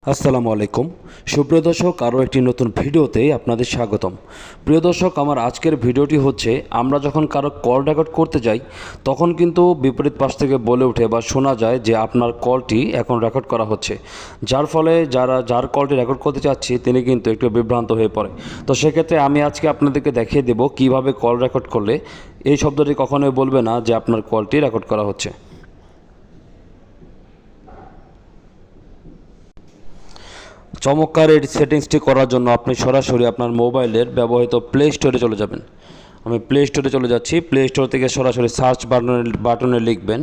আসসালামু আলাইকুম সুপ্রিয় দর্শক, আরও একটি নতুন ভিডিওতে আপনাদের স্বাগতম। প্রিয় দর্শক, আমার আজকের ভিডিওটি হচ্ছে আমরা যখন কারো কল রেকর্ড করতে যাই তখন কিন্তু বিপরীত পাশ থেকে বলে ওঠে বা শোনা যায় যে আপনার কলটি এখন রেকর্ড করা হচ্ছে, যার ফলে যার কলটি রেকর্ড করতে চাচ্ছি তিনি কিন্তু একটু বিভ্রান্ত হয়ে পড়ে। তো সেক্ষেত্রে আমি আজকে আপনাদেরকে দেখিয়ে দেব কিভাবে কল রেকর্ড করলে এই শব্দটি কখনোই বলবে না যে আপনার কলটি রেকর্ড করা হচ্ছে। চমৎকার এই সেটিংসটি করার জন্য আপনি সরাসরি আপনার মোবাইলের ব্যবহৃত প্লে স্টোরে চলে যাবেন। আমি প্লে স্টোরে চলে যাচ্ছি। প্লে স্টোর থেকে সরাসরি সার্চ বাটনে লিখবেন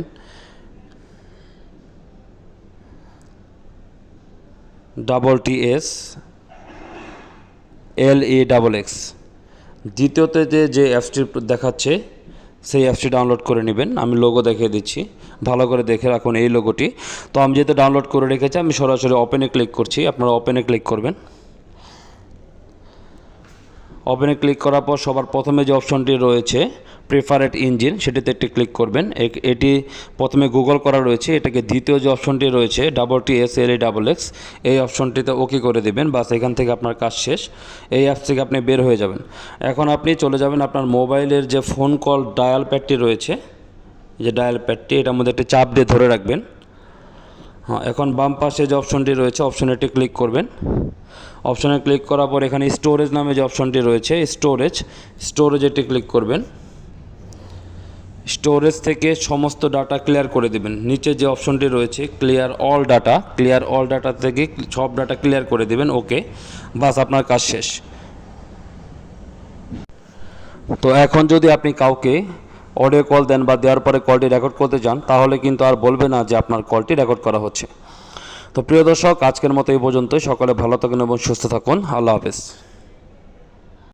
TSLEXX। দ্বিতীয়তে যে অ্যাপসটি দেখাচ্ছে সেই অ্যাপসটি ডাউনলোড করে নেবেন। আমি লোগো দেখিয়ে দিচ্ছি, ভালো করে দেখে রাখুন এই লোগোটি। তো আমি যেহেতু ডাউনলোড করে রেখেছি আমি সরাসরি ওপেনে ক্লিক করছি। আপনারা ওপেনে ক্লিক করবেন। ওপেনে ক্লিক করার পর সবার প্রথমে যে অপশনটি রয়েছে প্রেফারেড ইঞ্জিন সেটিতে একটি ক্লিক করবেন। এটি প্রথমে গুগল করা রয়েছে, এটাকে দ্বিতীয় যে অপশনটি রয়েছে TSLEXX এই অপশনটিতে ওকে করে দেবেন। বাস এখান থেকে আপনার কাজ শেষ। এই অ্যাপ থেকে আপনি বের হয়ে যাবেন। এখন আপনি চলে যাবেন আপনার মোবাইলের যে ফোন কল ডায়াল প্যাডটি রয়েছে, যে ডায়াল প্যাডটি এটার মধ্যে একটি চাপ দিয়ে ধরে রাখবেন। হ্যাঁ, এখন বাম পাশে যে অপশনটি রয়েছে অপশনে একটি ক্লিক করবেন। অপশনে ক্লিক করার পর এখানে স্টোরেজ নামে যে অপশনটি রয়েছে স্টোরেজ এটি ক্লিক করবেন। স্টোরেজ থেকে সমস্ত ডাটা ক্লিয়ার করে দেবেন। নিচে যে অপশনটি রয়েছে ক্লিয়ার অল ডাটা থেকে সব ডাটা ক্লিয়ার করে দেবেন। ওকে, বাস আপনার কাজ শেষ। তো এখন যদি আপনি কাউকে অডিও কল দেন বা দেওয়ার পরে কলটি রেকর্ড করতে যান তাহলে কিন্তু আর বলবে না যে আপনার কলটি রেকর্ড করা হচ্ছে। তো প্রিয় দর্শক, আজকের মতো এই পর্যন্তই। সকলে ভালো থাকুন এবং সুস্থ থাকুন। আল্লাহ হাফেজ।